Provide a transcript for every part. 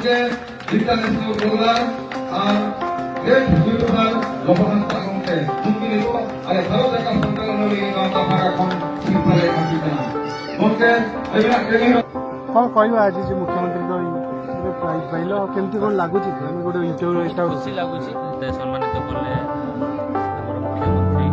গমকে international roller are great beautiful government গমকে তুমি নিব আর ভারত একা সন্তানলি গাঁতা ভাগাখন সিপালে কাটিতা গমকে এবিনা কেনি କ'ଣ କହିବା ଆଜି ଯେ ମୁଖ୍ୟମନ୍ତ୍ରୀଙ୍କ ଇଏ ପ୍ରାଇଜ୍ ପାଇଲ ଆଉ କେମିତି କ'ଣ ଲାଗୁଛି ଆମେ ଗୋଟେ ଇଣ୍ଟରଭ୍ୟୁ ଏଇଟା ଖୁସି ଲାଗୁଛି ଏତେ ସମ୍ମାନିତ କଲେ ଆମର ମୁଖ୍ୟମନ୍ତ୍ରୀ।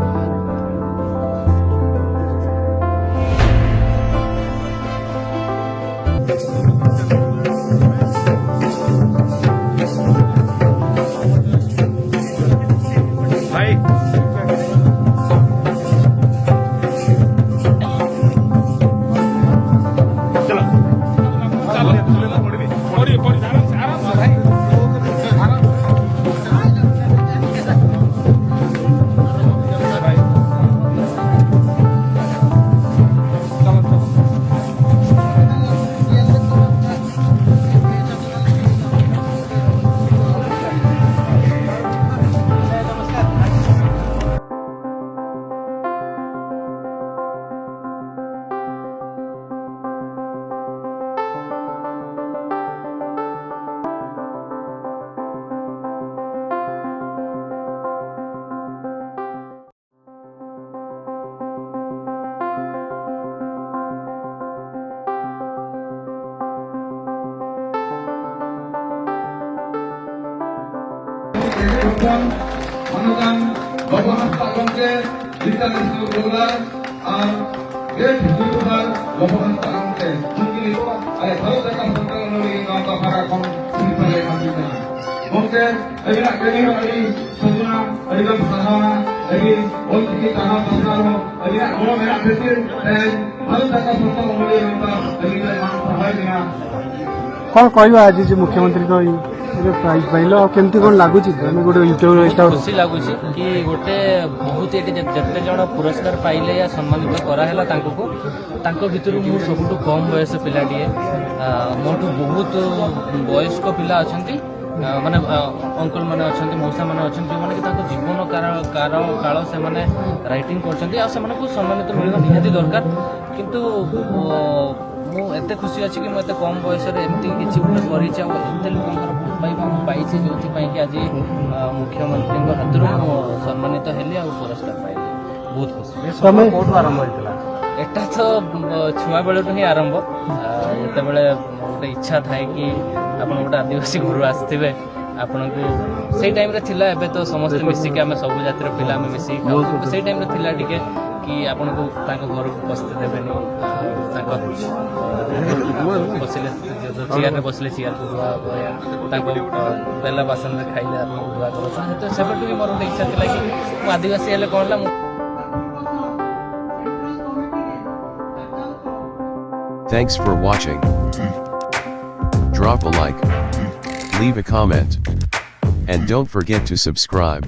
অনুদান গভর্নমেন্ট গমকে international roller are great beautiful government গমকে তুমি নিব আর ভারত একা সন্তানলি গাঁতা ভাগাখন সিপালে কাটিতা গমকে এবিনা কেনি আলি সজনা এবিনা সাহানা এবিন ওলকি কাহা তাসারো এবিনা বড় মেরা ফেসিল ভারত একা সন্তানলি গাঁতা এবিনা মান সহায় দিনা କ'ଣ କହିବା ଆଜି ଯେ ମୁଖ୍ୟମନ୍ତ୍ରୀଙ୍କ ଇଏ ପ୍ରାଇଜ୍ ପାଇଲ ଆଉ କେମିତି କ'ଣ ଲାଗୁଛି ଆମେ ଗୋଟେ ଇଣ୍ଟରଭ୍ୟୁ ଏଇଟା ଖୁସି ଲାଗୁଛି କି ଗୋଟେ ବହୁତ ଏଠି ଯେତେ ଜଣ ପୁରସ୍କାର ପାଇଲେ ୟା ସମ୍ମାନିତ କରାହେଲା ତାଙ୍କ ଭିତରୁ ମୁଁ ସବୁଠୁ କମ୍ ବୟସ ପିଲାଟିଏ ମୋଠୁ ବହୁତ ବୟସ୍କ ପିଲା ଅଛନ୍ତି ମାନେ ଅଙ୍କଲ ମାନେ ଅଛନ୍ତି ମଉସା ମାନେ ଅଛନ୍ତି ଯେଉଁମାନେ କି ତାଙ୍କ ଜୀବନ କାଳ ସେମାନେ ରାଇଟିଂ କରୁଛନ୍ତି ଆଉ ସେମାନଙ୍କୁ ସମ୍ମାନିତ ମିଳିବା ନିହାତି ଦରକାର କିନ୍ତୁ ମୁଁ ଏତେ ଖୁସି ଅଛି କି ମୁଁ ଏତେ କମ୍ ବୟସରେ ଏମିତି କିଛି ଗୋଟେ କରିଛି ଆଉ ଏତେ ଲୋକଙ୍କର ଭଲ ପାଇବା ମୁଁ ପାଇଛି ଯେଉଁଥିପାଇଁ କି ଆଜି ମୁଖ୍ୟମନ୍ତ୍ରୀଙ୍କ ହାତରୁ ମୁଁ ସମ୍ମାନିତ ହେଲି ଆଉ ପୁରସ୍କାର ପାଇଲି ବହୁତ ଖୁସି। କୋଉଠୁ ଆରମ୍ଭ ହେଇଥିଲା? ଏଟା ତ ଛୁଆବେଳଠୁ ହିଁ ଆରମ୍ଭ ଯେତେବେଳେ ଗୋଟେ ଇଚ୍ଛା ଥାଏ କି ଆପଣ ଗୋଟେ ଆଦିବାସୀ ଘରୁ ଆସିଥିବେ ଆପଣଙ୍କୁ ସେଇ ଟାଇମ୍ରେ ଥିଲା ଏବେ ତ ସମସ୍ତେ ମିଶିକି ଆମେ ସବୁ ଜାତିର ପିଲା ଆମେ ମିଶିକି ଖାଉ ସେଇ ଟାଇମ୍ରେ ଥିଲା ଟିକେ କି ଆପଣଙ୍କୁ ତାଙ୍କ ଘରକୁ ବସିତେ ଦେବେନି ତାଙ୍କ ବସିଲେ ଚେୟାରରେ ବସିଲେ ଚେୟାରକୁ ଧୁଆ ହେବ ତାଙ୍କ ବେଲା ବାସନରେ ଖାଇଲେ ଆପଣଙ୍କୁ ଧୁଆ କର ସେବେଠୁ ବି ମୋର ଗୋଟେ ଇଚ୍ଛା ଥିଲା କି ମୁଁ ଆଦିବାସୀ ହେଲେ କ'ଣ ହେଲା ମୁଁ Thanks for watching. Drop a like, leave a comment, and don't forget to subscribe.